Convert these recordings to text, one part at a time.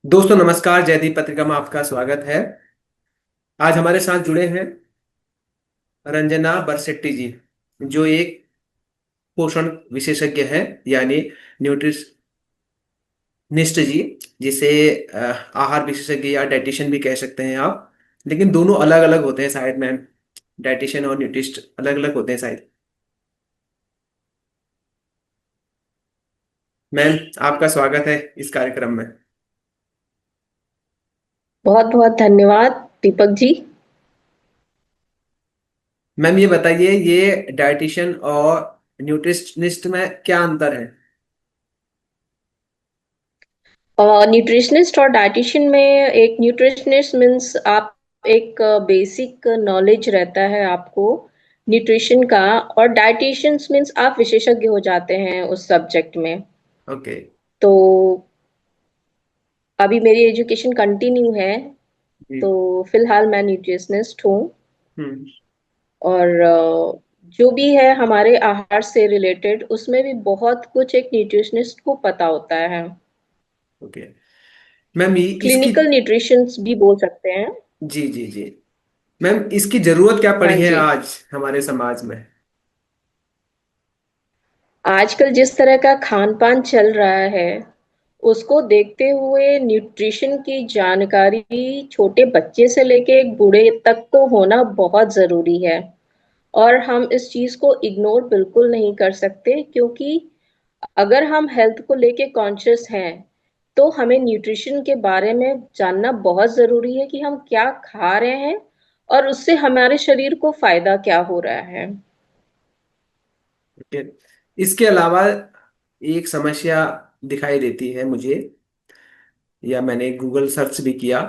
दोस्तों नमस्कार। जयदीप पत्रिका में आपका स्वागत है। आज हमारे साथ जुड़े हैं रंजना बरसेट्टी जी, जो एक पोषण विशेषज्ञ है, यानी न्यूट्रिशनिस्ट जी, जिसे आहार विशेषज्ञ या डाइटिशियन भी कह सकते हैं आप। लेकिन दोनों अलग अलग होते हैं शायद मैम। डाइटिशियन और न्यूट्रिस्ट अलग अलग होते हैं शायद। मैम, आपका स्वागत है इस कार्यक्रम में। बहुत बहुत धन्यवाद दीपक जी। मैम ये बताइए, ये डाइटिशियन और न्यूट्रिशनिस्ट में क्या अंतर है? न्यूट्रिशनिस्ट और डाइटिशियन में, एक न्यूट्रिशनिस्ट मीन्स आप एक बेसिक नॉलेज रहता है आपको न्यूट्रिशन का। और डाइटिशियंस मीन्स आप विशेषज्ञ हो जाते हैं उस सब्जेक्ट में। ओके। तो अभी मेरी एजुकेशन कंटिन्यू है। तो जी। फिलहाल मैं न्यूट्रिशनिस्ट हूँ। हम्म। और जो भी है हमारे आहार से रिलेटेड, उसमें भी बहुत कुछ एक न्यूट्रिशनिस्ट को पता होता है। ओके मैम, ये इसकी। क्लिनिकल न्यूट्रिशन भी बोल सकते हैं। जी जी जी। मैम, इसकी जरूरत क्या हाँ पड़ी है जी। आज हमारे समाज में? आजकल जिस तरह का खान पान चल रहा है, उसको देखते हुए न्यूट्रिशन की जानकारी छोटे बच्चे से लेके एक बूढ़े तक को होना बहुत जरूरी है। और हम इस चीज को इग्नोर बिल्कुल नहीं कर सकते, क्योंकि अगर हम हेल्थ को लेके कॉन्शियस हैं, तो हमें न्यूट्रिशन के बारे में जानना बहुत जरूरी है कि हम क्या खा रहे हैं और उससे हमारे शरीर को फायदा क्या हो रहा है। ओके। इसके अलावा एक समस्या दिखाई देती है मुझे, या मैंने गूगल सर्च भी किया,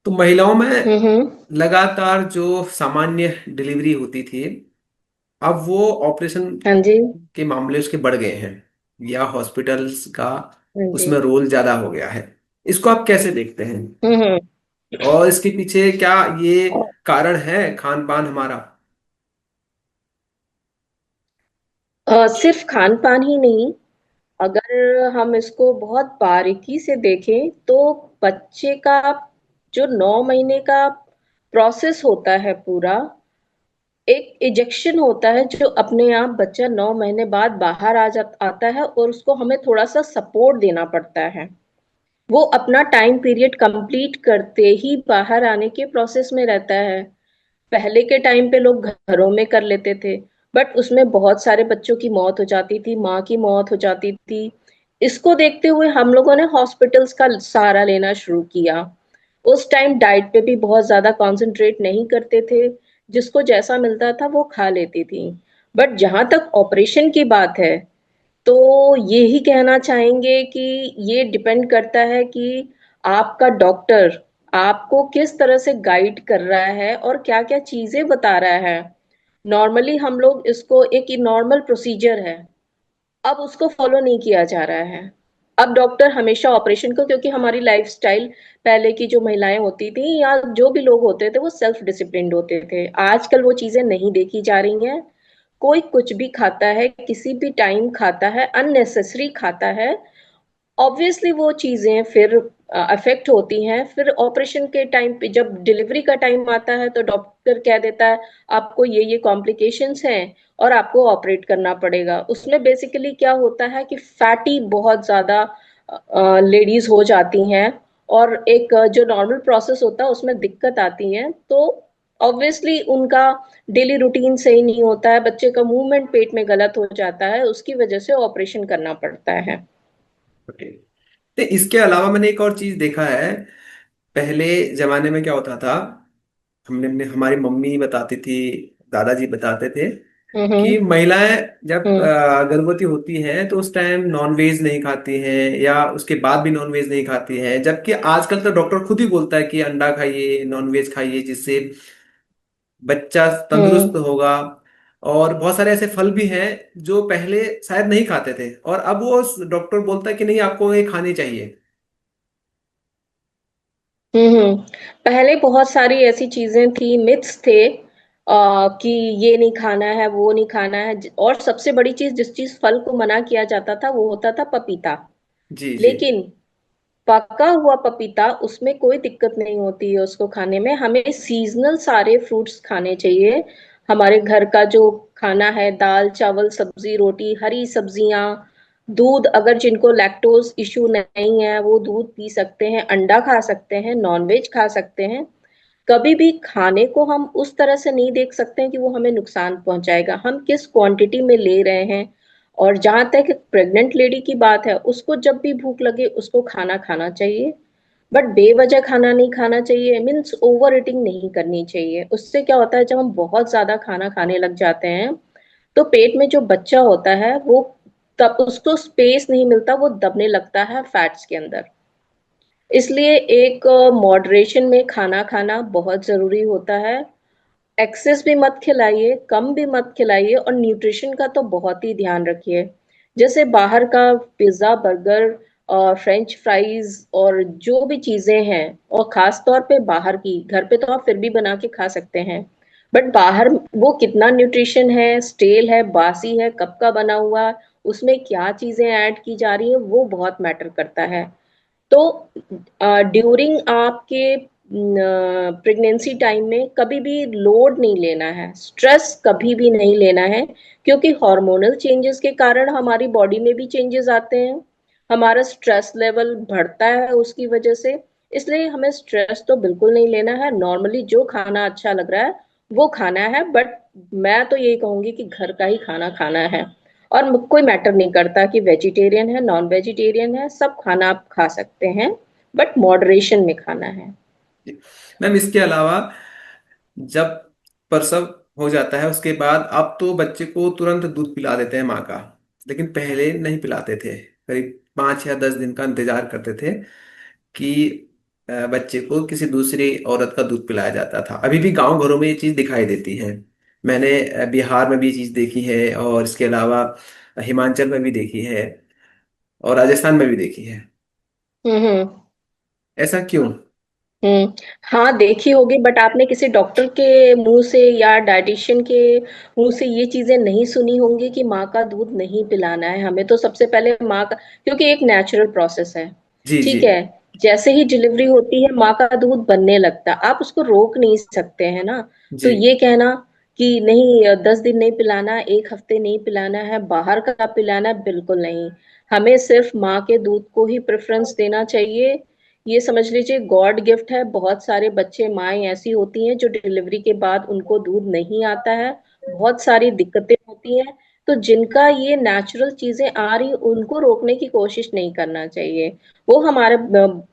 तो महिलाओं में हम्म। लगातार जो सामान्य डिलीवरी होती थी, अब वो ऑपरेशन हाँ जी। के मामले उसके बढ़ गए हैं, या हॉस्पिटल्स का हाँ जी। उसमें रोल ज्यादा हो गया है। इसको आप कैसे देखते हैं? हम्म। और इसके पीछे क्या ये कारण है खान पान हमारा? सिर्फ खान पान ही नहीं, अगर हम इसको बहुत बारीकी से देखें तो बच्चे का जो 9 महीने का प्रोसेस होता है पूरा, एक इजेक्शन होता है जो अपने आप बच्चा 9 महीने बाद बाहर आता है, और उसको हमें थोड़ा सा सपोर्ट देना पड़ता है। वो अपना टाइम पीरियड कंप्लीट करते ही बाहर आने के प्रोसेस में रहता है। पहले के टाइम पे लोग घरों में कर लेते थे, बट उसमें बहुत सारे बच्चों की मौत हो जाती थी, माँ की मौत हो जाती थी। इसको देखते हुए हम लोगों ने हॉस्पिटल्स का सहारा लेना शुरू किया। उस टाइम डाइट पे भी बहुत ज्यादा कंसंट्रेट नहीं करते थे, जिसको जैसा मिलता था वो खा लेती थी। बट जहां तक ऑपरेशन की बात है, तो ये ही कहना चाहेंगे कि ये डिपेंड करता है कि आपका डॉक्टर आपको किस तरह से गाइड कर रहा है और क्या क्या चीजें बता रहा है। नॉर्मली हम लोग इसको एक नॉर्मल प्रोसीजर है, अब उसको फॉलो नहीं किया जा रहा है। अब डॉक्टर हमेशा ऑपरेशन को, क्योंकि हमारी लाइफस्टाइल, पहले की जो महिलाएं होती थी या जो भी लोग होते थे वो सेल्फ डिसिप्लिन्ड होते थे, आजकल वो चीजें नहीं देखी जा रही हैं। कोई कुछ भी खाता है, किसी भी टाइम खाता है, अननेसेसरी खाता है। ऑब्वियसली वो चीजें फिर अफेक्ट होती हैं। फिर ऑपरेशन के टाइम पे जब डिलीवरी का टाइम आता है, तो डॉक्टर कह देता है आपको ये कॉम्प्लिकेशंस हैं और आपको ऑपरेट करना पड़ेगा। उसमें बेसिकली क्या होता है कि फैटी बहुत ज्यादा लेडीज हो जाती हैं, और एक जो नॉर्मल प्रोसेस होता है उसमें दिक्कत आती है। तो ऑब्वियसली उनका डेली रूटीन सही नहीं होता है, बच्चे का मूवमेंट पेट में गलत हो जाता है, उसकी वजह से ऑपरेशन करना पड़ता है। ओके। तो इसके अलावा मैंने एक और चीज देखा है। पहले जमाने में क्या होता था, हमारी मम्मी बताती थी, दादाजी बताते थे कि हम्म। महिलाएं जब हम्म। गर्भवती होती हैं तो उस टाइम नॉनवेज नहीं खाती हैं, या उसके बाद भी नॉनवेज नहीं खाती हैं। जबकि आजकल तो डॉक्टर खुद ही बोलता है कि अंडा खाइए, नॉनवेज खाइए, जिससे बच्चा तंदुरुस्त हम्म। होगा। और बहुत सारे ऐसे फल भी हैं जो पहले शायद नहीं खाते थे, और अब वो डॉक्टर बोलता है कि नहीं, आपको ये खानी चाहिए। हम्म। पहले बहुत सारी ऐसी चीजें थी, मिथ्स थे, कि ये नहीं खाना है, वो नहीं खाना है। और सबसे बड़ी चीज, जिस चीज फल को मना किया जाता था वो होता था पपीता। जी जी। लेकिन पका हुआ पपीता, उसमें कोई दिक्कत नहीं होती है उसको खाने में। हमें सीजनल सारे फ्रूट्स खाने चाहिए। हमारे घर का जो खाना है, दाल चावल सब्जी रोटी, हरी सब्जियां, दूध, अगर जिनको लैक्टोज इशू नहीं है वो दूध पी सकते हैं, अंडा खा सकते हैं, नॉनवेज खा सकते हैं। कभी भी खाने को हम उस तरह से नहीं देख सकते हैं कि वो हमें नुकसान पहुंचाएगा। हम किस क्वांटिटी में ले रहे हैं। और जहां तक प्रेग्नेंट लेडी की बात है, उसको जब भी भूख लगे उसको खाना खाना चाहिए, बट बेवजह खाना नहीं खाना चाहिए। मीन्स ओवर ईटिंग नहीं करनी चाहिए। उससे क्या होता है, जब हम बहुत ज्यादा खाना खाने लग जाते हैं तो पेट में जो बच्चा होता है वो, तब उसको स्पेस नहीं मिलता, वो दबने लगता है फैट्स के अंदर। इसलिए एक मॉडरेशन में खाना खाना बहुत जरूरी होता है। एक्सेस भी मत खिलाइए, कम भी मत खिलाइए, और न्यूट्रिशन का तो बहुत ही ध्यान रखिए। जैसे बाहर का पिज्जा बर्गर और फ्रेंच फ्राइज और जो भी चीजें हैं, और खास तौर पे बाहर की, घर पे तो आप फिर भी बना के खा सकते हैं, बट बाहर वो कितना न्यूट्रिशन है, स्टेल है, बासी है, कब का बना हुआ, उसमें क्या चीजें ऐड की जा रही है, वो बहुत मैटर करता है। तो ड्यूरिंग आपके प्रेगनेंसी टाइम में कभी भी लोड नहीं लेना है, स्ट्रेस कभी भी नहीं लेना है, क्योंकि हार्मोनल चेंजेस के कारण हमारी बॉडी में भी चेंजेस आते हैं, हमारा स्ट्रेस लेवल बढ़ता है उसकी वजह से। इसलिए हमें स्ट्रेस तो बिल्कुल नहीं लेना है। नॉर्मली जो खाना अच्छा लग रहा है वो खाना है, बट मैं तो यही कहूंगी कि घर का ही खाना खाना है। और कोई मैटर नहीं करता कि वेजिटेरियन है नॉन वेजिटेरियन है, सब खाना आप खा सकते हैं, बट मॉडरेशन में खाना है। मैम इसके अलावा जब प्रसव हो जाता है उसके बाद अब तो बच्चे को तुरंत दूध पिला देते हैं माँ का, लेकिन पहले नहीं पिलाते थे। करीब 5 या 10 दिन का इंतजार करते थे कि बच्चे को किसी दूसरी औरत का दूध पिलाया जाता था। अभी भी गांव घरों में ये चीज़ दिखाई देती है। मैंने बिहार में भी ये चीज़ देखी है, और इसके अलावा हिमाचल में भी देखी है, और राजस्थान में भी देखी है। हम्म। ऐसा क्यों? हम्म। हाँ देखी होगी, बट आपने किसी डॉक्टर के मुंह से या डाइटिशियन के मुंह से ये चीजें नहीं सुनी होंगी कि माँ का दूध नहीं पिलाना है हमें। तो सबसे पहले माँ का, क्योंकि एक नेचुरल प्रोसेस है, जी जी। ठीक है। जैसे ही डिलीवरी होती है माँ का दूध बनने लगता है, आप उसको रोक नहीं सकते हैं ना। तो जी ये कहना कि नहीं 10 दिन नहीं पिलाना, एक हफ्ते नहीं पिलाना है, बाहर का पिलाना है, बिल्कुल नहीं। हमें सिर्फ माँ के दूध को ही प्रेफरेंस देना चाहिए। ये समझ लीजिए गॉड गिफ्ट है। बहुत सारे बच्चे, माएँ ऐसी होती हैं जो डिलीवरी के बाद उनको दूध नहीं आता है, बहुत सारी दिक्कतें होती हैं। तो जिनका ये नेचुरल चीजें आ रही, उनको रोकने की कोशिश नहीं करना चाहिए। वो हमारे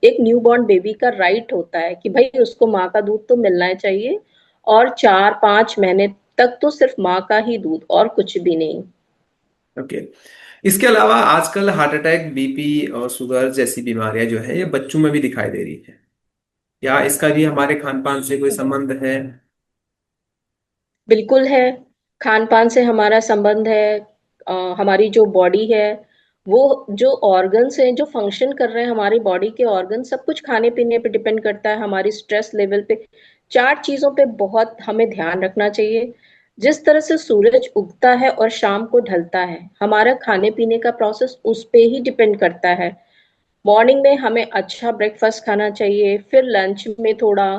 एक न्यूबॉर्न बेबी का राइट होता है कि भाई उसको माँ का दूध तो मिलना चाहिए, और 4-5 महीने तक तो सिर्फ माँ का ही दूध, और कुछ भी नहीं। ओके। इसके अलावा आजकल हार्ट अटैक, बीपी और शुगर जैसी बीमारियां जो है ये बच्चों में भी दिखाई दे रही है। क्या इसका भी हमारे खान पान से कोई संबंध है? बिल्कुल है। खान पान से हमारा संबंध है। हमारी जो बॉडी है, वो जो ऑर्गन्स हैं जो फंक्शन कर रहे हैं, हमारी बॉडी के ऑर्गन, सब कुछ खाने पीने पे डिपेंड करता है, हमारी स्ट्रेस लेवल पे। 4 चीजों पे बहुत हमें ध्यान रखना चाहिए। जिस तरह से सूरज उगता है और शाम को ढलता है, हमारा खाने पीने का प्रोसेस उस पे ही डिपेंड करता है। मॉर्निंग में हमें अच्छा ब्रेकफास्ट खाना चाहिए, फिर लंच में थोड़ा,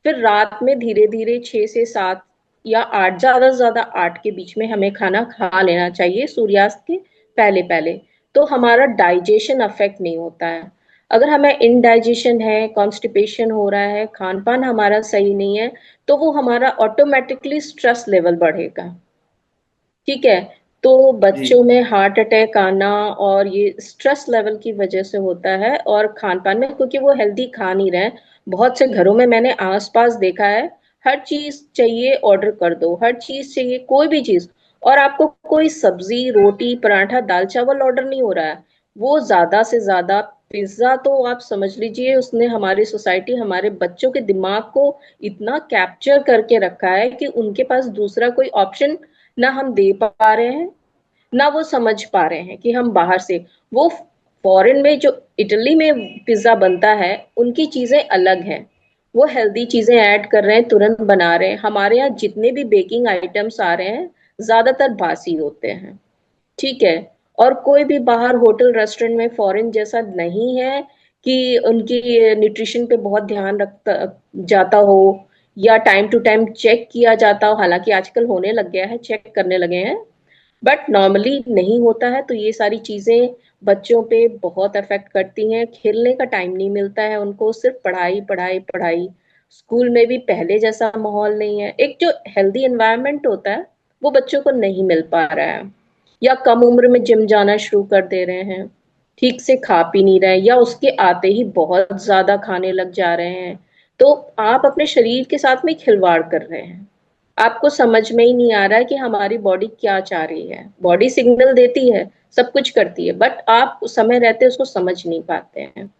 फिर रात में धीरे धीरे 6 से 7 या 8, ज्यादा से ज्यादा 8 के बीच में हमें खाना खा लेना चाहिए सूर्यास्त के पहले पहले। तो हमारा डाइजेशन अफेक्ट नहीं होता है। अगर हमें इनडाइजेशन है, कॉन्स्टिपेशन हो रहा है, खान पान हमारा सही नहीं है, तो वो हमारा ऑटोमेटिकली स्ट्रेस लेवल बढ़ेगा, ठीक है। तो जी बच्चों में हार्ट अटैक आना और ये स्ट्रेस लेवल की वजह से होता है, और खान पान में, क्योंकि वो हेल्दी खा नहीं रहे हैं। बहुत से घरों में मैंने आसपास देखा है, हर चीज चाहिए ऑर्डर कर दो, हर चीज चाहिए, कोई भी चीज, और आपको कोई सब्जी रोटी पराठा दाल चावल ऑर्डर नहीं हो रहा है। वो ज्यादा से ज्यादा पिज्जा, तो आप समझ लीजिए उसने हमारी सोसाइटी, हमारे बच्चों के दिमाग को इतना कैप्चर करके रखा है कि उनके पास दूसरा कोई ऑप्शन ना हम दे पा रहे हैं, ना वो समझ पा रहे हैं कि हम बाहर से, वो फॉरेन में जो इटली में पिज्जा बनता है, उनकी चीजें अलग हैं। वो हेल्दी चीजें ऐड कर रहे हैं, तुरंत बना रहे हैं। हमारे यहाँ जितने भी बेकिंग आइटम्स आ रहे हैं, ज्यादातर बासी होते हैं, ठीक है। और कोई भी बाहर होटल रेस्टोरेंट में फॉरेन जैसा नहीं है कि उनकी न्यूट्रिशन पे बहुत ध्यान रखता जाता हो, या टाइम टू टाइम चेक किया जाता हो। हालांकि आजकल होने लग गया है, चेक करने लगे हैं, बट नॉर्मली नहीं होता है। तो ये सारी चीजें बच्चों पे बहुत अफेक्ट करती हैं। खेलने का टाइम नहीं मिलता है उनको, सिर्फ पढ़ाई पढ़ाई पढ़ाई। स्कूल में भी पहले जैसा माहौल नहीं है, एक जो हेल्दी एनवायरनमेंट होता है वो बच्चों को नहीं मिल पा रहा है। या कम उम्र में जिम जाना शुरू कर दे रहे हैं, ठीक से खा पी नहीं रहे, या उसके आते ही बहुत ज्यादा खाने लग जा रहे हैं। तो आप अपने शरीर के साथ में खिलवाड़ कर रहे हैं। आपको समझ में ही नहीं आ रहा है कि हमारी बॉडी क्या चाह रही है। बॉडी सिग्नल देती है, सब कुछ करती है, बट आप उस समय रहते उसको समझ नहीं पाते हैं।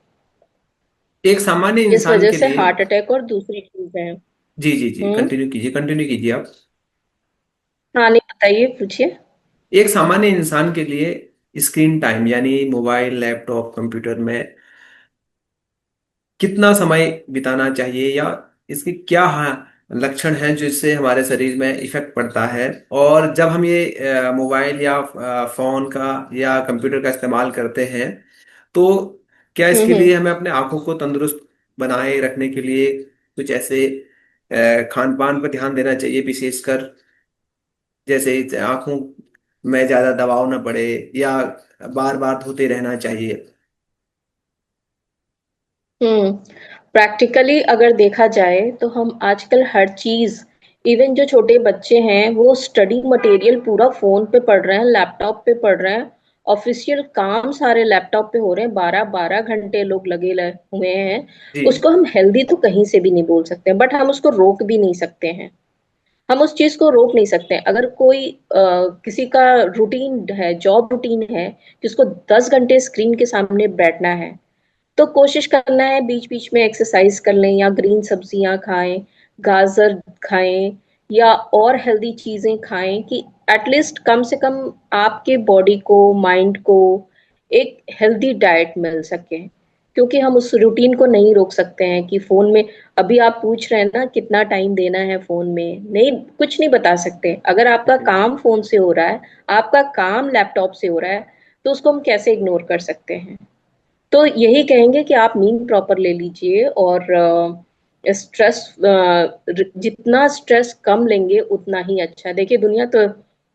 एक सामान्य जिस इंसान वजह के से लिए। हार्ट अटैक और दूसरी चीजें हैं। जी जी जी, हम्म। कंटिन्यू कीजिए आप। हाँ, नहीं, बताइए, पूछिए। एक सामान्य इंसान के लिए स्क्रीन टाइम यानी मोबाइल, लैपटॉप, कंप्यूटर में कितना समय बिताना चाहिए, या इसके क्या लक्षण हैं जिससे हमारे शरीर में इफेक्ट पड़ता है। और जब हम ये मोबाइल या फोन का या कंप्यूटर का इस्तेमाल करते हैं, तो क्या इसके लिए हम्म। हमें अपने आंखों को तंदुरुस्त बनाए रखने के लिए कुछ ऐसे खान पान पर ध्यान देना चाहिए, विशेषकर जैसे आंखों में ज्यादा दबाव ना पड़े, या बार बार धोते रहना चाहिए। हम्म। प्रैक्टिकली अगर देखा जाए तो हम आजकल हर चीज, इवन जो छोटे बच्चे हैं वो स्टडी मटेरियल पूरा फोन पे पढ़ रहे हैं, लैपटॉप पे पढ़ रहे हैं। ऑफिशियल काम सारे लैपटॉप पे हो रहे हैं, 12 12 घंटे लोग हुए हैं। जी उसको हम हेल्दी तो कहीं से भी नहीं बोल सकते, बट हम उसको रोक भी नहीं सकते हैं। हम उस चीज को रोक नहीं सकते। अगर कोई किसी का रूटीन है, जॉब रूटीन है कि उसको 10 घंटे स्क्रीन के सामने बैठना है, तो कोशिश करना है बीच बीच में एक्सरसाइज कर लें, या ग्रीन सब्जियां खाएं, गाजर खाएं, या और हेल्दी चीजें खाएं, कि एटलीस्ट कम से कम आपके बॉडी को, माइंड को एक हेल्दी डाइट मिल सके। क्योंकि हम उस रूटीन को नहीं रोक सकते हैं कि फोन में, अभी आप पूछ रहे हैं ना कितना टाइम देना है फोन में, नहीं, कुछ नहीं बता सकते। अगर आपका काम फोन से हो रहा है, आपका काम लैपटॉप से हो रहा है, तो उसको हम कैसे इग्नोर कर सकते हैं। तो यही कहेंगे कि आप नींद प्रॉपर ले लीजिए, और स्ट्रेस, जितना स्ट्रेस कम लेंगे उतना ही अच्छा। देखिए, दुनिया तो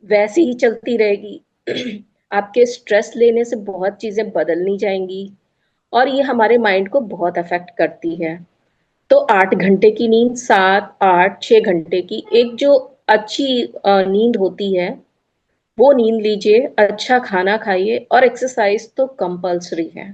वैसे ही चलती रहेगी। आपके स्ट्रेस लेने से बहुत चीजें बदलनी जाएंगी, और ये हमारे माइंड को बहुत अफेक्ट करती है। तो 8 घंटे की नींद, 7 8 6 घंटे की एक जो अच्छी नींद होती है, वो नींद लीजिए, अच्छा खाना खाइए, और एक्सरसाइज तो कंपल्सरी है।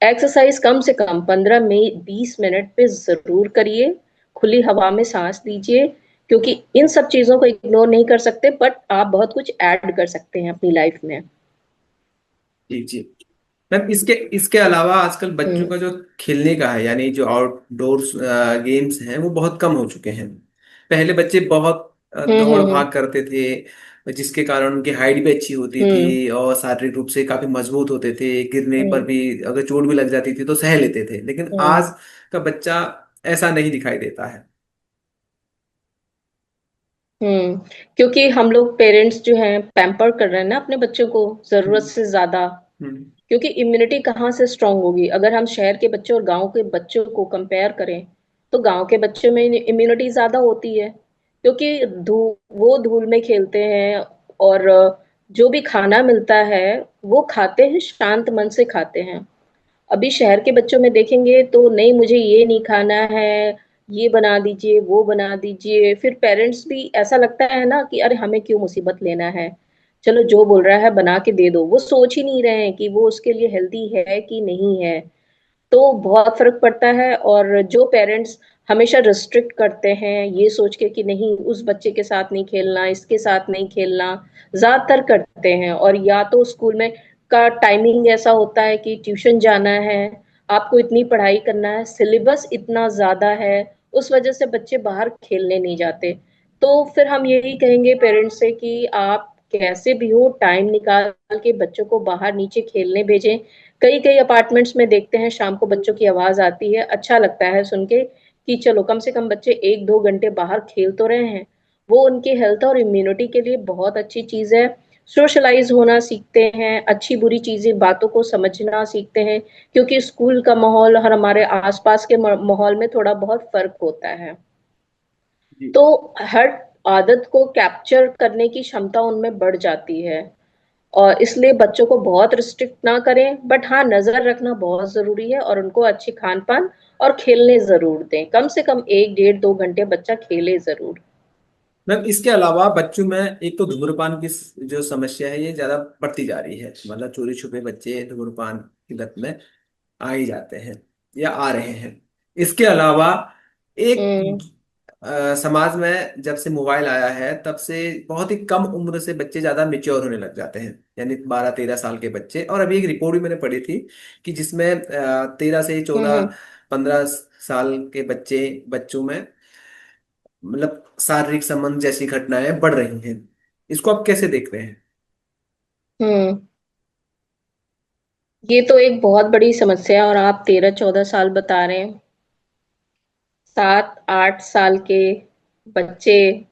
एक्सरसाइज कम से कम 15 में 20 मिनट पे जरूर करिए। खुली हवा में सांस लीजिए। क्योंकि इन सब चीजों को इग्नोर नहीं कर सकते, बट आप बहुत कुछ ऐड कर सकते हैं अपनी लाइफ में। जी जी। मैम, इसके इसके अलावा आजकल बच्चों हम्म। का जो खेलने का है, यानी जो आउटडोर गेम्स हैं, वो बहुत कम हो चुके हैं। पहले बच्चे बहुत दौड़ हम्म। भाग करते थे, जिसके कारण उनकी हाइट भी अच्छी होती थी हम्म। और शारीरिक रूप से काफी मजबूत होते थे। गिरने पर हम्म। भी अगर चोट भी लग जाती थी तो सह लेते थे, लेकिन हम्म। आज का बच्चा ऐसा नहीं दिखाई देता है। हम्म। क्योंकि हम लोग पेरेंट्स जो हैं पैम्पर कर रहे हैं ना अपने बच्चों को जरूरत हम्म से ज्यादा। हम्म क्योंकि इम्यूनिटी कहाँ से स्ट्रांग होगी? अगर हम शहर के बच्चों और गांव के बच्चों को कंपेयर करें, तो गांव के बच्चों में इम्यूनिटी ज्यादा होती है। क्योंकि वो धूल में खेलते हैं, और जो भी खाना मिलता है वो खाते हैं, शांत मन से खाते हैं। अभी शहर के बच्चों में देखेंगे तो नहीं, मुझे ये नहीं खाना है, ये बना दीजिए, वो बना दीजिए। फिर पेरेंट्स भी, ऐसा लगता है ना कि अरे हमें क्यों मुसीबत लेना है, चलो जो बोल रहा है बना के दे दो। वो सोच ही नहीं रहे हैं कि वो उसके लिए हेल्दी है कि नहीं है। तो बहुत फर्क पड़ता है। और जो पेरेंट्स हमेशा रिस्ट्रिक्ट करते हैं ये सोच के कि नहीं, उस बच्चे के साथ नहीं खेलना, इसके साथ नहीं खेलना, ज्यादातर करते हैं। और या तो स्कूल में का टाइमिंग ऐसा होता है कि ट्यूशन जाना है, आपको इतनी पढ़ाई करना है, सिलेबस इतना ज्यादा है, उस वजह से बच्चे बाहर खेलने नहीं जाते। तो फिर हम यही कहेंगे पेरेंट्स से कि आप कैसे भी हो टाइम निकाल के बच्चों को बाहर नीचे खेलने भेजें। कई कई अपार्टमेंट्स में देखते हैं शाम को बच्चों की आवाज आती है, अच्छा लगता है सुन के कि चलो कम से कम बच्चे 1 2 घंटे बाहर खेल तो रहे हैं। वो उनकी हेल्थ और इम्यूनिटी के लिए बहुत अच्छी चीज है। सोशलाइज होना सीखते हैं, अच्छी बुरी चीजें बातों को समझना सीखते हैं, क्योंकि स्कूल का माहौल और हमारे आसपास के माहौल में थोड़ा बहुत फर्क होता है। जी। तो हर आदत को कैप्चर करने की क्षमता उनमें बढ़ जाती है। और इसलिए बच्चों को बहुत रिस्ट्रिक्ट ना करें, बट हाँ नजर रखना बहुत जरूरी है, और उनको अच्छी खान पान और खेलने जरूर दें, कम से कम 1 डेढ़ 2 घंटे बच्चा खेले जरूर। मैम इसके अलावा बच्चों में एक तो धूम्रपान की जो समस्या है ये ज्यादा बढ़ती जा रही है, मतलब चोरी छुपे बच्चे धूम्रपान की लत में आ ही जाते हैं या आ रहे हैं। इसके अलावा एक हम्म। समाज में जब से मोबाइल आया है तब से बहुत ही कम उम्र से बच्चे ज्यादा मेच्योर होने लग जाते हैं, यानी 12-13 साल के बच्चे। और अभी एक रिपोर्ट भी मैंने पढ़ी थी कि जिसमें 13 से 14 हम्म। 15 साल के बच्चों में मतलब शारीरिक संबंध जैसी घटनाएं बढ़ रही हैं। इसको आप कैसे देख रहे हैं? हम्म। ये तो एक बहुत बड़ी समस्या है, और आप 13 14 साल बता रहे हैं। 7 8 साल के बच्चे,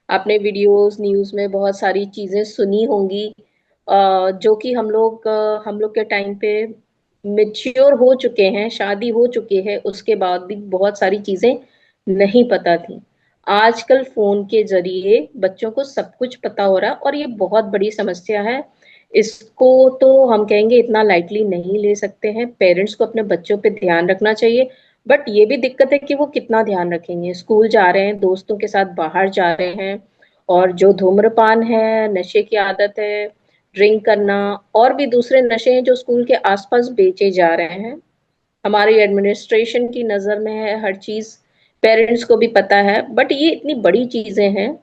आपने वीडियोस न्यूज में बहुत सारी चीजें सुनी होंगी, जो कि हम लोग के टाइम पे मेच्योर हो चुके हैं, शादी हो चुकी है, उसके बाद भी बहुत सारी चीजें नहीं पता थी। आजकल फोन के जरिए बच्चों को सब कुछ पता हो रहा है, और ये बहुत बड़ी समस्या है। इसको तो हम कहेंगे इतना लाइटली नहीं ले सकते हैं, पेरेंट्स को अपने बच्चों पे ध्यान रखना चाहिए। बट ये भी दिक्कत है कि वो कितना ध्यान रखेंगे, स्कूल जा रहे हैं, दोस्तों के साथ बाहर जा रहे हैं, और जो धूम्रपान है, नशे की आदत है, ड्रिंक करना, और भी दूसरे नशे हैं जो स्कूल के आसपास बेचे जा रहे हैं। हमारी एडमिनिस्ट्रेशन की नजर में है हर चीज, पेरेंट्स को भी पता है, बट ये इतनी बड़ी चीजें हैं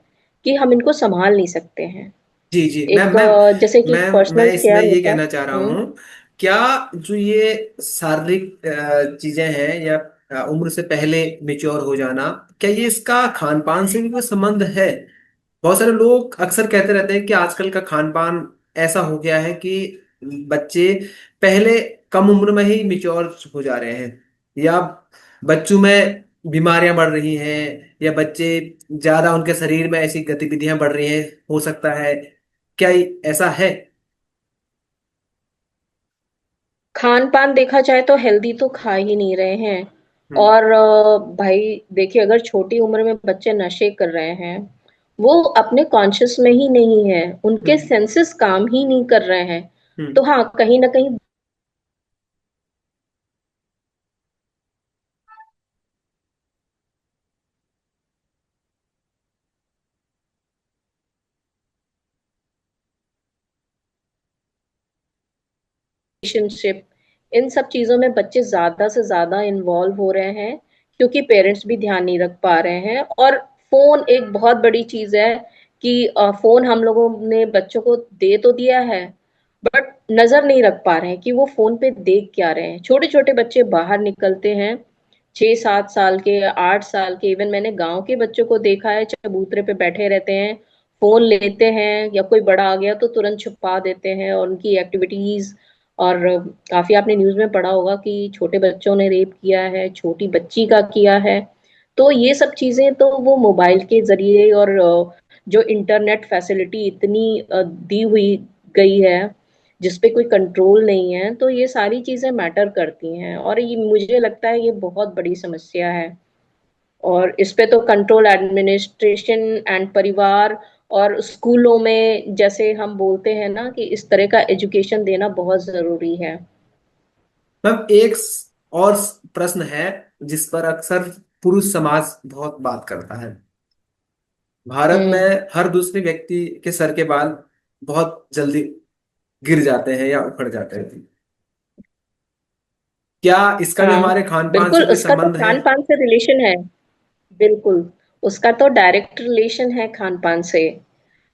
कि हम इनको संभाल नहीं सकते हैं। जी जी मैम एक मैम जैसे कि मैं पर्सनल इसमें केयर ये होता है। कहना चाह रहा हम्म। हूँ, क्या जो ये शारीरिक चीजें हैं या उम्र से पहले मेच्योर हो जाना, क्या ये इसका खान पान से भी कोई संबंध है? बहुत सारे लोग अक्सर कहते रहते हैं कि आजकल का खान पान ऐसा हो गया है कि बच्चे पहले कम उम्र में ही मेच्योर हो जा रहे हैं, या बच्चों में बीमारियां बढ़ रही हैं, या बच्चे ज्यादा उनके शरीर में ऐसी गतिविधियां बढ़ रही हैं, हो सकता है। क्या ऐसा है? खान पान देखा जाए तो हेल्दी तो खा ही नहीं रहे हैं। हम्म। और भाई देखिए, अगर छोटी उम्र में बच्चे नशे कर रहे हैं, वो अपने कॉन्शियस में ही नहीं है, उनके हम्म। सेंसेस काम ही नहीं कर रहे हैं। हम्म। तो हाँ, कहीं ना कहीं रिलेशनशिप, इन सब चीजों में बच्चे ज्यादा से ज्यादा इन्वॉल्व हो रहे हैं, क्योंकि पेरेंट्स भी ध्यान नहीं रख पा रहे हैं। और फोन एक बहुत बड़ी चीज है कि फोन हम लोगों ने बच्चों को दे तो दिया है, बट नजर नहीं रख पा रहे हैं कि वो फोन पे देख क्या रहे हैं। छोटे छोटे बच्चे बाहर निकलते हैं, 6 7 साल के, 8 साल के, इवन मैंने गांव के बच्चों को देखा है, चबूतरे पे बैठे रहते हैं, फोन लेते हैं, या कोई बड़ा आ गया तो तुरंत छुपा देते हैं, और उनकी एक्टिविटीज। और काफी आपने न्यूज में पढ़ा होगा कि छोटे बच्चों ने रेप किया है, छोटी बच्ची का किया है। तो ये सब चीजें तो वो मोबाइल के जरिए, और जो इंटरनेट फैसिलिटी इतनी दी हुई गई है, जिसपे कोई कंट्रोल नहीं है, तो ये सारी चीजें मैटर करती हैं, और ये मुझे लगता है ये बहुत बड़ी समस्या है। और इस पे तो कंट्रोल एडमिनिस्ट्रेशन एंड परिवार और स्कूलों में, जैसे हम बोलते हैं ना, कि इस तरह का एजुकेशन देना बहुत जरूरी है। मैम और प्रश्न है जिस पर अक्सर पुरुष समाज बहुत बात करता है। भारत में हम्म। हर दूसरे व्यक्ति के सर के बाल बहुत जल्दी गिर जाते हैं या उखड़ जाते हैं। क्या इसका भी हाँ, हमारे खान पान से बिल्कुल, कोई उसका तो संबंध है? खान पान से रिलेशन है। बिल्कुल, उसका तो डायरेक्ट रिलेशन है खान पान से।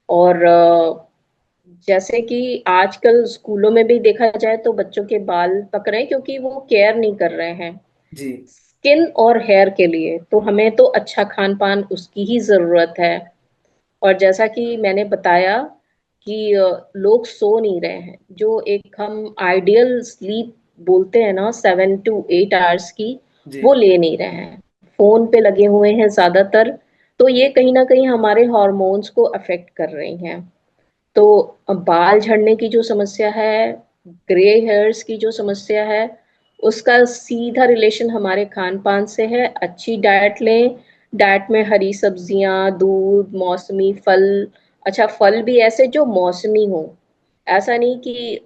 और जैसे कि आजकल स्कूलों में भी देखा जाए तो बच्चों के बाल पक रहे हैं, क्योंकि वो केयर नहीं कर रहे हैं जी। स्किन और हेयर के लिए। तो हमें तो अच्छा खान पान उसकी ही जरूरत है। और जैसा कि मैंने बताया कि लोग सो नहीं रहे हैं, जो एक हम आइडियल स्लीप बोलते हैं ना, 7 to 8 आवर्स की, जी। वो ले नहीं रहे हैं, फोन पे लगे हुए हैं ज्यादातर। तो ये कहीं ना कहीं हमारे हॉर्मोन्स को अफेक्ट कर रही हैं। तो बाल झड़ने की जो समस्या है, ग्रे हेयर्स की जो समस्या है, उसका सीधा रिलेशन हमारे खान पान से है। अच्छी डाइट लें, डाइट में हरी सब्जियां, दूध, मौसमी फल। अच्छा, फल भी ऐसे जो मौसमी हो, ऐसा नहीं कि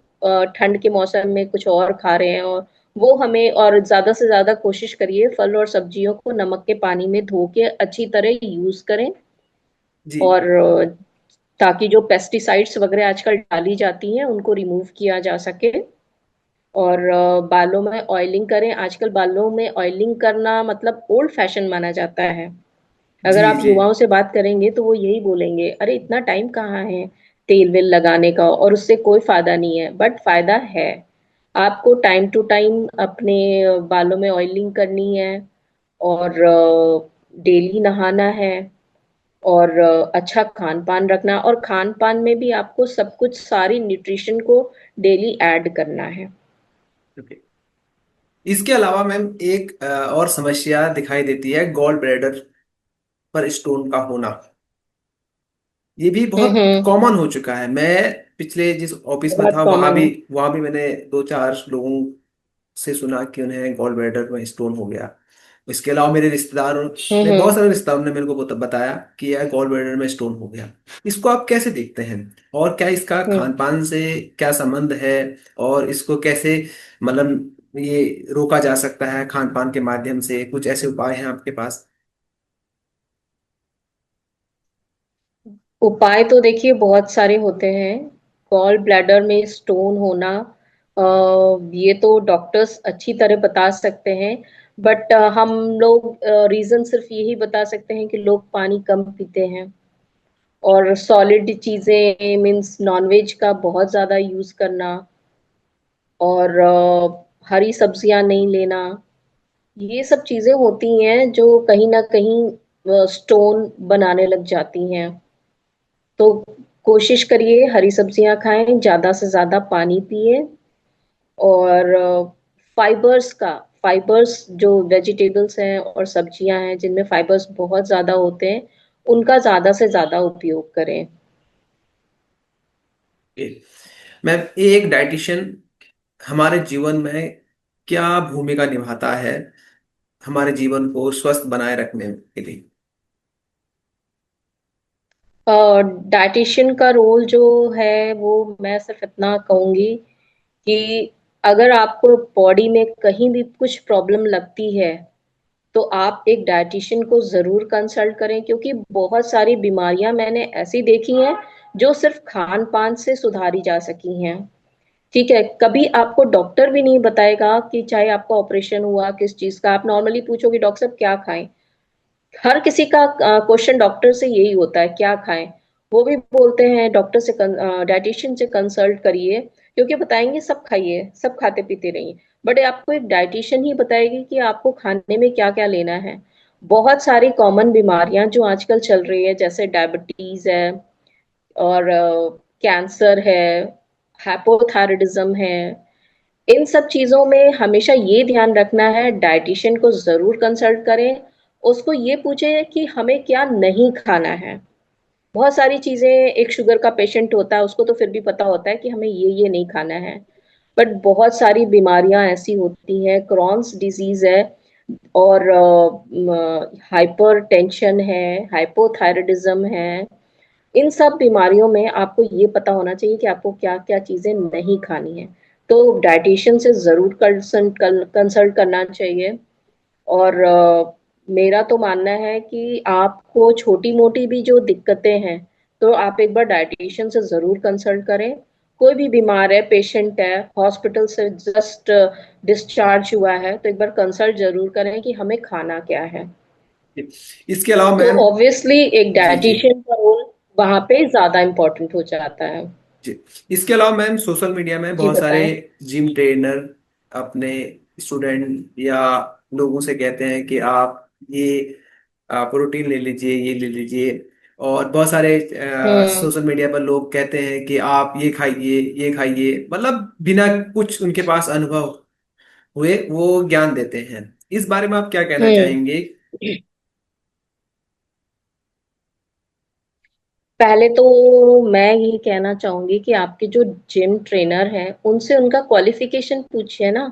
ठंड के मौसम में कुछ और खा रहे हैं। और वो हमें, और ज्यादा से ज्यादा कोशिश करिए फल और सब्जियों को नमक के पानी में धो के अच्छी तरह यूज करें। जी और ताकि जो पेस्टिसाइड्स वगैरह आजकल डाली जाती हैं उनको रिमूव किया जा सके। और बालों में ऑयलिंग करें। आजकल बालों में ऑयलिंग करना मतलब ओल्ड फैशन माना जाता है। जी अगर आप जी युवाओं से बात करेंगे तो वो यही बोलेंगे, अरे इतना टाइम कहाँ है तेल वेल लगाने का, और उससे कोई फायदा नहीं है। बट फायदा है। आपको टाइम टू टाइम अपने बालों में ऑयलिंग करनी है, और डेली नहाना है, और अच्छा खान पान रखना। और खान पान में भी आपको सब कुछ, सारी न्यूट्रिशन को डेली ऐड करना है। ओके। इसके अलावा मैम एक और समस्या दिखाई देती है, गॉल ब्लैडर पर स्टोन का होना। ये भी बहुत हम्म। कॉमन हो चुका है। मैं पिछले जिस ऑफिस में बहुत था कॉमन है। वहां भी मैंने दो चार लोगों से सुना कि उन्हें गॉल ब्लैडर में स्टोन हो गया। इसके अलावा मेरे रिश्तेदारों ने, बहुत हम्म। सारे रिश्तेदारों ने मेरे को बताया कि यार गॉल ब्लैडर में स्टोन हो गया। इसको आप कैसे देखते हैं, और क्या इसका हम्म। खान पान से क्या संबंध है, और इसको कैसे मतलब ये रोका जा सकता है खान पान के माध्यम से? कुछ ऐसे उपाय हैं आपके पास? उपाय तो देखिए बहुत सारे होते हैं। गॉल ब्लैडर में स्टोन होना, ये तो डॉक्टर्स अच्छी तरह बता सकते हैं। बट हम लोग रीजन सिर्फ यही बता सकते हैं कि लोग पानी कम पीते हैं, और सॉलिड चीजें मीन्स नॉनवेज का बहुत ज्यादा यूज करना, और हरी सब्जियां नहीं लेना। ये सब चीजें होती हैं जो कहीं ना कहीं स्टोन बनाने लग जाती हैं। तो कोशिश करिए हरी सब्जियां खाएं, ज्यादा से ज्यादा पानी पिए। और फाइबर्स जो वेजिटेबल्स हैं और सब्जियां हैं जिनमें फाइबर्स बहुत ज्यादा होते हैं, उनका ज्यादा से ज्यादा उपयोग करें। मैम, एक डाइटिशियन हमारे जीवन में क्या भूमिका निभाता है हमारे जीवन को स्वस्थ बनाए रखने के लिए? डाइटिशियन का रोल जो है वो, मैं सिर्फ इतना कहूंगी कि अगर आपको बॉडी में कहीं भी कुछ प्रॉब्लम लगती है तो आप एक डाइटिशियन को जरूर कंसल्ट करें, क्योंकि बहुत सारी बीमारियां मैंने ऐसी देखी हैं जो सिर्फ खान पान से सुधारी जा सकी हैं। ठीक है, कभी आपको डॉक्टर भी नहीं बताएगा कि चाहे आपका ऑपरेशन हुआ किस चीज का, आप नॉर्मली पूछोगे डॉक्टर साहब क्या खाएं, हर किसी का क्वेश्चन डॉक्टर से यही होता है क्या खाएं। वो भी बोलते हैं डॉक्टर से, डाइटिशियन से कंसल्ट करिए, क्योंकि बताएंगे सब खाइए, सब खाते पीते रहिए। बट आपको एक डाइटिशियन ही बताएगी कि आपको खाने में क्या क्या लेना है। बहुत सारी कॉमन बीमारियां जो आजकल चल रही है, जैसे डायबिटीज है, और कैंसर है, हाइपोथायराइडिज्म है, इन सब चीजों में हमेशा ये ध्यान रखना है, डाइटिशियन को जरूर कंसल्ट करें। उसको ये पूछे कि हमें क्या नहीं खाना है। बहुत सारी चीजें, एक शुगर का पेशेंट होता है उसको तो फिर भी पता होता है कि हमें ये नहीं खाना है। बट बहुत सारी बीमारियां ऐसी होती हैं, क्रॉन्स डिजीज है, और हाइपर टेंशन है, हाइपोथायराइडिज्म है। इन सब बीमारियों में आपको ये पता होना चाहिए कि आपको क्या क्या चीजें नहीं खानी है। तो डाइटिशियन से जरूर कंसल्ट करना चाहिए। और मेरा तो मानना है कि आपको छोटी मोटी भी जो दिक्कतें हैं, तो आप एक बार डाइटिशियन से जरूर कंसल्ट करें। कोई भी बीमार है, पेशेंट है, हॉस्पिटल से जस्ट डिस्चार्ज हुआ है, तो एक बार कंसल्ट जरूर करें कि हमें खाना क्या है। इसके अलावा तो मैम, ऑब्वियसली एक जी जी डाइटिशियन का रोल वहां पे ज्यादा इम्पोर्टेंट हो जाता है। जी, इसके अलावा मैम सोशल मीडिया में जी बहुत सारे बताएं। जिम ट्रेनर अपने स्टूडेंट या लोगों से कहते हैं कि आप ये प्रोटीन ले लीजिए, ये ले लीजिए। और बहुत सारे हम्म। सोशल मीडिया पर लोग कहते हैं कि आप ये खाइए, ये खाइए, मतलब बिना कुछ उनके पास अनुभव हुए वो ज्ञान देते हैं। इस बारे में आप क्या कहना हम्म। चाहेंगे? पहले तो मैं ये कहना चाहूंगी कि आपके जो जिम ट्रेनर हैं उनसे उनका क्वालिफिकेशन पूछिए ना,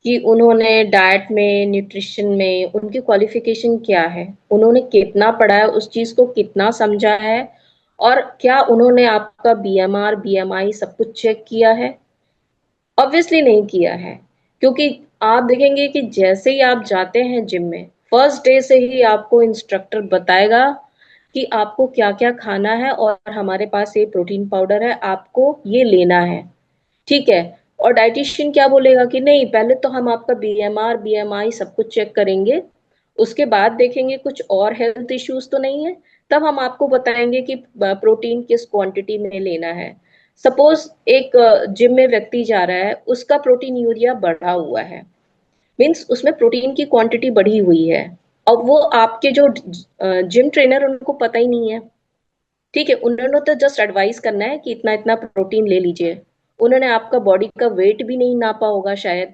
कि उन्होंने डाइट में, न्यूट्रिशन में उनकी क्वालिफिकेशन क्या है, उन्होंने कितना पढ़ा है, उस चीज को कितना समझा है, और क्या उन्होंने आपका बीएमआर, बीएमआई सब कुछ चेक किया है। ऑब्वियसली नहीं किया है, क्योंकि आप देखेंगे कि जैसे ही आप जाते हैं जिम में, फर्स्ट डे से ही आपको इंस्ट्रक्टर बताएगा कि आपको क्या क्या खाना है, और हमारे पास ये प्रोटीन पाउडर है, आपको ये लेना है। ठीक है। और डाइटिशियन क्या बोलेगा कि नहीं, पहले तो हम आपका बीएमआर, बीएमआई सब कुछ चेक करेंगे, उसके बाद देखेंगे कुछ और हेल्थ इश्यूज तो नहीं है, तब हम आपको बताएंगे कि प्रोटीन किस क्वांटिटी में लेना है। सपोज एक जिम में व्यक्ति जा रहा है, उसका प्रोटीन यूरिया बढ़ा हुआ है, मीन्स उसमें प्रोटीन की क्वांटिटी बढ़ी हुई है। अब वो आपके जो जिम ट्रेनर, उनको पता ही नहीं है। ठीक है, उन्होंने तो जस्ट एडवाइस करना है कि इतना इतना प्रोटीन ले लीजिए। उन्होंने आपका बॉडी का वेट भी नहीं नापा होगा शायद,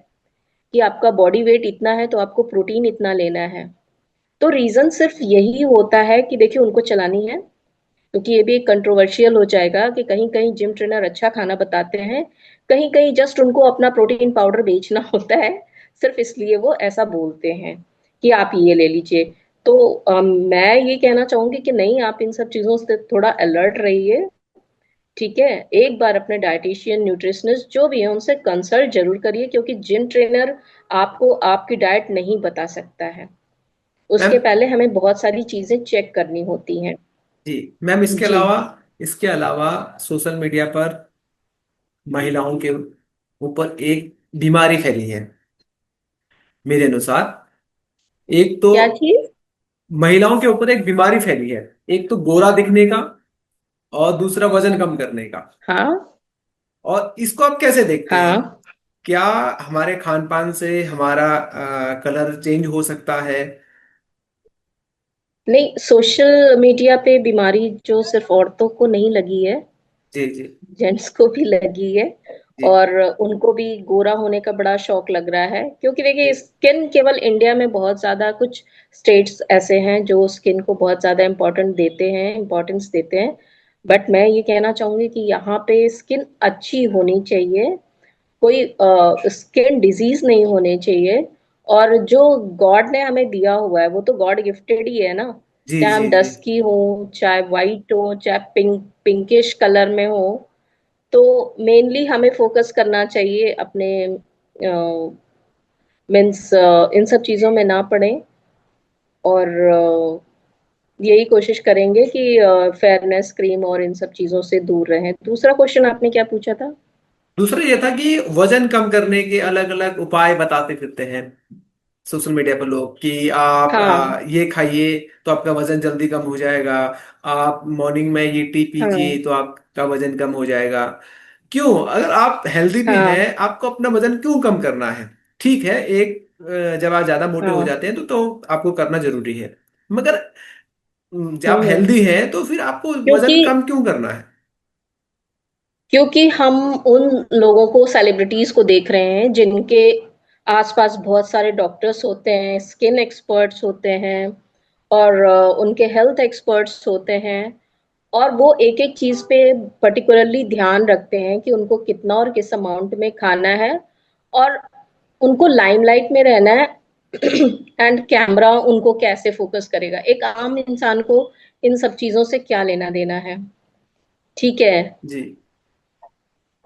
कि आपका बॉडी वेट इतना है तो आपको प्रोटीन इतना लेना है। तो रीजन सिर्फ यही होता है कि देखिए उनको चलानी है, क्योंकि ये भी एक कंट्रोवर्शियल हो जाएगा कि कहीं कहीं जिम ट्रेनर अच्छा खाना बताते हैं, कहीं कहीं जस्ट उनको अपना प्रोटीन पाउडर बेचना होता है, सिर्फ इसलिए वो ऐसा बोलते हैं कि आप ये ले लीजिए। तो मैं ये कहना चाहूंगी कि नहीं, आप इन सब चीजों से थोड़ा अलर्ट रहिए। ठीक है। एक बार अपने डाइटिशियन, न्यूट्रिशनिस्ट जो भी है उनसे कंसल्ट जरूर करिए, क्योंकि जिम ट्रेनर आपको आपकी डाइट नहीं बता सकता है। मैम। उसके पहले हमें बहुत सारी चीजें चेक करनी होती हैं। जी मैम, इसके जी। अलावा, इसके अलावा सोशल मीडिया पर महिलाओं के ऊपर एक बीमारी फैली है मेरे अनुसार। एक तो क्या चीज? महिलाओं के ऊपर एक बीमारी फैली है, एक तो गोरा दिखने का, और दूसरा वजन कम करने का। हाँ। और इसको आप कैसे देखते हैं? हाँ। क्या हमारे खान पान से हमारा कलर चेंज हो सकता है? नहीं, सोशल मीडिया पे बीमारी जो सिर्फ औरतों को नहीं लगी है, जी जी जेंट्स को भी लगी है। जी और उनको भी गोरा होने का बड़ा शौक लग रहा है, क्योंकि जी। देखिए स्किन केवल इंडिया में बहुत ज्यादा कुछ स्टेट्स ऐसे हैं जो स्किन को बहुत ज्यादा इम्पोर्टेंस देते हैं। बट मैं ये कहना चाहूंगी कि यहाँ पे स्किन अच्छी होनी चाहिए, कोई स्किन डिजीज नहीं होने चाहिए। और जो गॉड ने हमें दिया हुआ है वो तो गॉड गिफ्टेड ही है ना। जी चाहे जी हम जी। डस्की हो, चाहे वाइट हो, चाहे पिंकिश कलर में हो, तो मेनली हमें फोकस करना चाहिए अपने मीन्स इन सब चीजों में ना पड़े। और यही कोशिश करेंगे कि फेयरनेस क्रीम और इन सब चीजों से दूर रहें। दूसरा क्वेश्चन आपने क्या पूछा था? दूसरा ये था कि वजन कम करने के अलग अलग उपाय बताते फिरते हैं सोशल मीडिया पर लोग, कि आप हाँ। ये खाइए तो आपका वजन जल्दी कम हो जाएगा, आप मॉर्निंग में ये टी हाँ। पीजिए तो आपका वजन कम हो जाएगा। क्यों? अगर आप हेल्दी भी हाँ। हैं, आपको अपना वजन क्यों कम करना है? ठीक है, जब आप ज्यादा मोटे हो हाँ। जाते हैं तो आपको करना जरूरी है, मगर जब आप हम्म। हेल्दी हैं तो फिर आपको क्योंकि वजन कम क्यों करना है? क्योंकि हम उन लोगों को, सेलिब्रिटीज को देख रहे हैं जिनके आसपास बहुत सारे डॉक्टर्स होते हैं, स्किन एक्सपर्ट्स होते हैं, और उनके हेल्थ एक्सपर्ट्स होते हैं, और वो एक एक चीज पे पर्टिकुलरली ध्यान रखते हैं कि उनको कितना और किस अमाउंट में खाना है, और उनको लाइमलाइट में रहना है। एंड कैमरा उनको कैसे फोकस करेगा, एक आम इंसान को इन सब चीजों से क्या लेना देना है। ठीक है। जी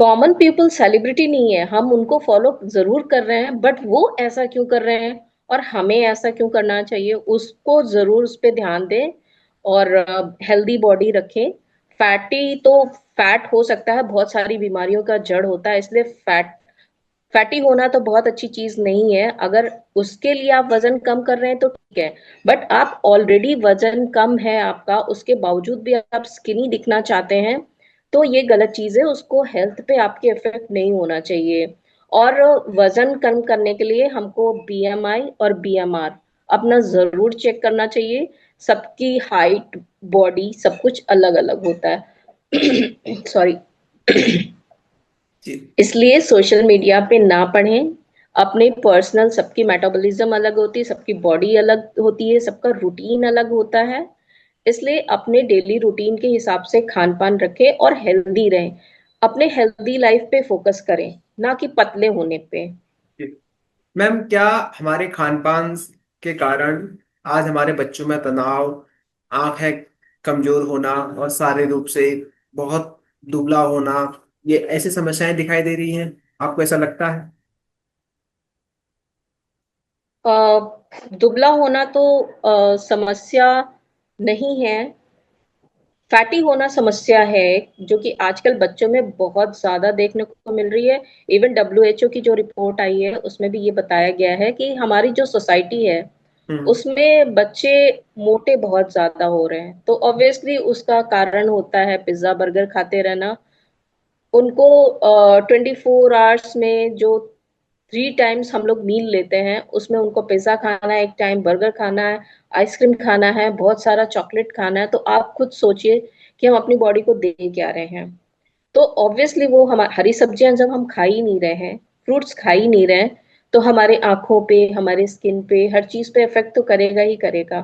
कॉमन पीपल सेलिब्रिटी नहीं है, हम उनको फॉलो जरूर कर रहे हैं, बट वो ऐसा क्यों कर रहे हैं और हमें ऐसा क्यों करना चाहिए, उसको जरूर उस पर ध्यान दें। और हेल्दी बॉडी रखें। फैटी तो, फैट हो सकता है बहुत सारी बीमारियों का जड़ होता है, इसलिए फैटी होना तो बहुत अच्छी चीज नहीं है। अगर उसके लिए आप वजन कम कर रहे हैं तो ठीक है, बट आप ऑलरेडी वजन कम है आपका, उसके बावजूद भी आप स्किनी दिखना चाहते हैं, तो ये गलत चीज है, उसको हेल्थ पे आपके इफेक्ट नहीं होना चाहिए। और वजन कम करने के लिए हमको बीएमआई और बीएमआर अपना जरूर चेक करना चाहिए। सबकी हाइट, बॉडी सब कुछ अलग अलग होता है। सॉरी। जी इसलिए सोशल मीडिया पे ना पढ़ें। अपने पर्सनल, सबकी मेटाबॉलिज्म अलग होती है, सबकी बॉडी अलग होती है, सबका रूटीन अलग होता है। इसलिए अपने डेली रूटीन के हिसाब से खान पान रखें और हेल्दी रहें। अपने हेल्दी लाइफ पे फोकस करें, ना कि पतले होने पे। मैम, क्या हमारे खान पान के कारण आज हमारे बच्चों में तनाव, आंखें कमजोर होना और शारीरिक रूप से बहुत दुबला होना, ये ऐसी समस्याएं दिखाई दे रही हैं? आपको ऐसा लगता है? दुबला होना तो समस्या नहीं है, फैटी होना समस्या है, जो कि आजकल बच्चों में बहुत ज्यादा देखने को मिल रही है। इवन डब्ल्यूएचओ की जो रिपोर्ट आई है उसमें भी ये बताया गया है कि हमारी जो सोसाइटी है हम्म। उसमें बच्चे मोटे बहुत ज्यादा हो रहे हैं। तो ऑब्वियसली उसका कारण होता है पिज्जा बर्गर खाते रहना। उनको 24 आवर्स में जो 3 टाइम्स हम लोग मील लेते हैं उसमें उनको पिज्जा खाना है, एक टाइम बर्गर खाना है, आइसक्रीम खाना है, बहुत सारा चॉकलेट खाना है। तो आप खुद सोचिए कि हम अपनी बॉडी को दे क्या रहे हैं। तो ऑब्वियसली वो हम हरी सब्जियां जब हम खा ही नहीं रहे हैं, फ्रूट्स खा ही नहीं रहे हैं, तो हमारे आंखों पे, हमारे स्किन पे, हर चीज पे इफेक्ट तो करेगा ही करेगा।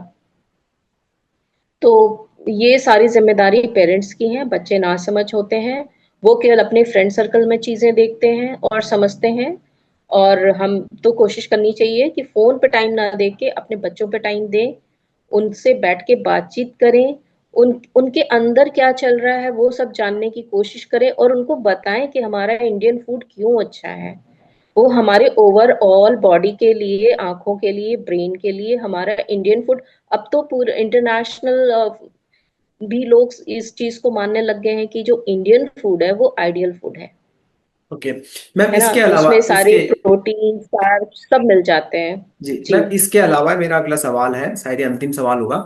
तो ये सारी जिम्मेदारी पेरेंट्स की है। बच्चे ना समझ होते हैं, वो केवल अपने फ्रेंड सर्कल में चीजें देखते हैं और समझते हैं। और हम तो कोशिश करनी चाहिए कि फोन पे टाइम ना दे के अपने बच्चों पे टाइम दें, उनसे बैठ के बातचीत करें, उनके अंदर क्या चल रहा है वो सब जानने की कोशिश करें, और उनको बताएं कि हमारा इंडियन फूड क्यों अच्छा है। वो हमारे ओवरऑल बॉडी के लिए, आंखों के लिए, ब्रेन के लिए हमारा इंडियन फूड, अब तो पूरे इंटरनेशनल भी लोग इस चीज को मानने लग गए हैं कि जो इंडियन फूड है वो आइडियल फूड ओके मैम, है ना। इसके अलावा उसमें सारे इसके प्रोटीन कार्ब्स सब मिल जाते हैं। जी जी। मैम, इसके अलावा मेरा अगला सवाल है, शायद ये अंतिम सवाल होगा।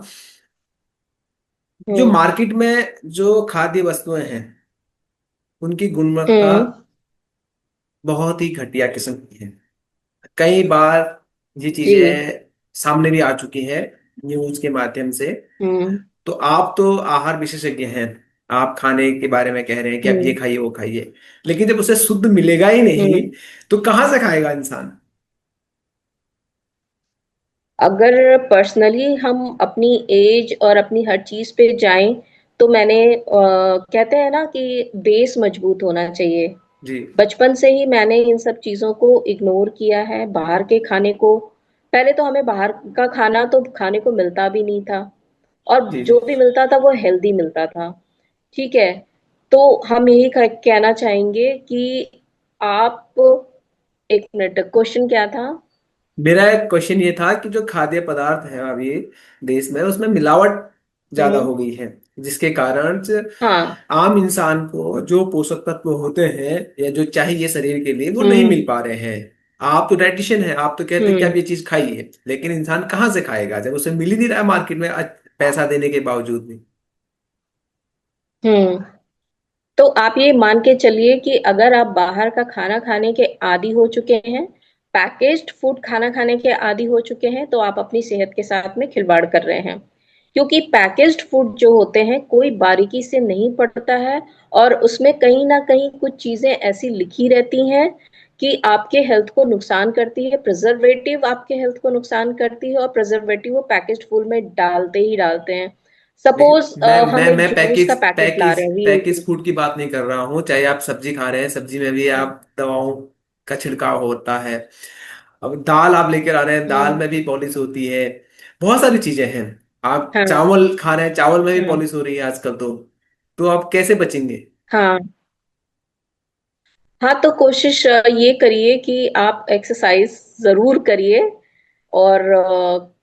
जो हम्म। मार्केट में जो खाद्य वस्तुएं हैं, उनकी गुणवत्ता हम्म। बहुत ही घटिया किस्म की है। कई बार ये जी। चीजें सामने भी आ चुकी हैं न्यूज के माध्यम से। हम्म। तो आप तो आहार विशेषज्ञ हैं, आप खाने के बारे में कह रहे हैं कि आप ये हम्म। खाइए वो खाइए, लेकिन जब उसे शुद्ध मिलेगा ही नहीं हम्म। तो कहाँ से खाएगा इंसान? अगर पर्सनली हम अपनी एज और अपनी हर चीज पे जाएं, तो मैंने कहते हैं ना कि बेस मजबूत होना चाहिए। जी बचपन से ही मैंने इन सब चीजों को इग्नोर किया है, बाहर के खाने को। पहले तो हमें बाहर का खाना तो खाने को मिलता भी नहीं था, और जी जी। जो भी मिलता था वो हेल्दी मिलता था। ठीक है। तो हम यही कहना चाहेंगे कि आप, एक मिनट, क्वेश्चन क्या था? मेरा एक क्वेश्चन ये था कि जो खाद्य पदार्थ है अभी देश में, उसमें मिलावट ज्यादा हम्म। हो गई है, जिसके कारण से हाँ। आम इंसान को जो पोषक तत्व होते हैं या जो चाहिए शरीर के लिए, वो नहीं हम्म। मिल पा रहे हैं। आप तो डाइटिशियन है, आप तो कहते हैं कि हम्म। आप ये चीज खाइए, लेकिन इंसान कहाँ से खाएगा जब उसे मिल ही नहीं रहा है मार्केट में पैसा देने के बावजूद भी? हम्म। तो आप ये मान के चलिए कि अगर आप बाहर का खाना खाने के आदी हो चुके हैं, पैकेज्ड फूड खाना खाने के आदी हो चुके हैं, तो आप अपनी सेहत के साथ में खिलवाड़ कर रहे हैं। क्योंकि पैकेज्ड फूड जो होते हैं कोई बारीकी से नहीं पड़ता है, और उसमें कहीं ना कहीं कुछ चीजें ऐसी लिखी रहती हैं कि आपके हेल्थ को नुकसान करती है। प्रिजर्वेटिव आपके हेल्थ को नुकसान करती है, और प्रिजर्वेटिव वो पैकेज्ड फूड में डालते ही डालते हैं। लेकिन सपोज मैं हम मैं एक मैं जूस का पैकेज पैकेट ला पैकेज रहे हैं, वी। पैकेज फूड की बात नहीं कर रहा हूँ। चाहे आप सब्जी खा रहे हैं, सब्जी में भी आप दवाओं का छिड़काव होता है। अब दाल आप लेकर आ रहे हैं, दाल हम्म। में भी पॉलिश होती है। बहुत सारी चीजें हैं। आप हाँ। चावल खा रहे हैं, चावल में भी हाँ। पॉलिश हो रही है आजकल। तो आप कैसे बचेंगे? हाँ। हाँ, तो कोशिश ये करिए कि आप एक्सरसाइज जरूर करिए, और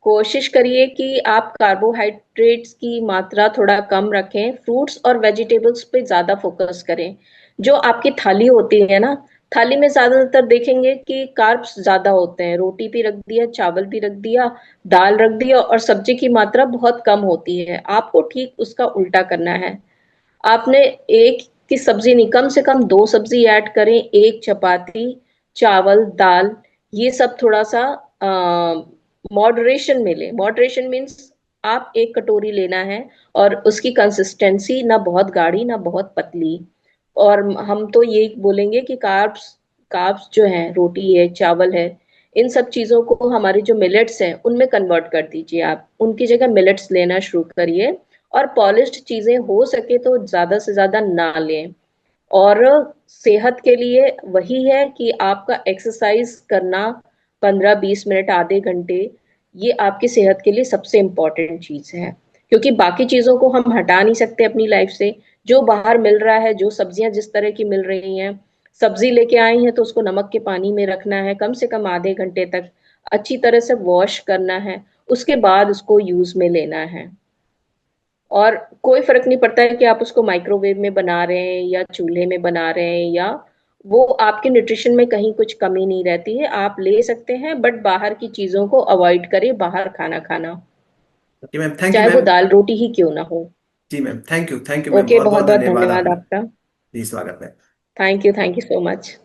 कोशिश करिए कि आप कार्बोहाइड्रेट्स की मात्रा थोड़ा कम रखें, फ्रूट्स और वेजिटेबल्स पे ज्यादा फोकस करें। जो आपकी थाली होती है ना, थाली में ज्यादातर देखेंगे कि कार्ब्स ज्यादा होते हैं। रोटी भी रख दिया, चावल भी रख दिया, दाल रख दिया, और सब्जी की मात्रा बहुत कम होती है। आपको ठीक उसका उल्टा करना है। आपने एक की सब्जी नहीं, कम से कम 2 सब्जी ऐड करें, एक चपाती, चावल, दाल, ये सब थोड़ा सा मॉडरेशन में ले। मॉडरेशन मीन्स आप एक कटोरी लेना है, और उसकी कंसिस्टेंसी ना बहुत गाढ़ी ना बहुत पतली। और हम तो ये बोलेंगे कि कार्ब्स कार्ब्स जो है, रोटी है, चावल है, इन सब चीजों को हमारे जो मिलेट्स हैं उनमें कन्वर्ट कर दीजिए। आप उनकी जगह मिलेट्स लेना शुरू करिए, और पॉलिश्ड चीजें हो सके तो ज्यादा से ज्यादा ना लें। और सेहत के लिए वही है कि आपका एक्सरसाइज करना 15-20 मिनट, आधे घंटे, ये आपकी सेहत के लिए सबसे इम्पोर्टेंट चीज है। क्योंकि बाकी चीजों को हम हटा नहीं सकते अपनी लाइफ से। जो बाहर मिल रहा है, जो सब्जियां जिस तरह की मिल रही हैं, सब्जी लेके आई हैं तो उसको नमक के पानी में रखना है कम से कम आधे घंटे तक, अच्छी तरह से वॉश करना है, उसके बाद उसको यूज में लेना है। और कोई फर्क नहीं पड़ता है कि आप उसको माइक्रोवेव में बना रहे हैं या चूल्हे में बना रहे हैं, या वो आपके न्यूट्रिशन में कहीं कुछ कमी नहीं रहती है, आप ले सकते हैं, बट बाहर की चीजों को अवॉइड करें, बाहर खाना खाना, जी मैम, थैंक यू चाहे वो मैम। दाल रोटी ही क्यों ना हो। जी ma'am, thank you ma'am, okay, बहुत बहुत बहुत बहुत धन्यवाद धन्यवाद आपने। आपका। जी, स्वागत है। Thank you so much.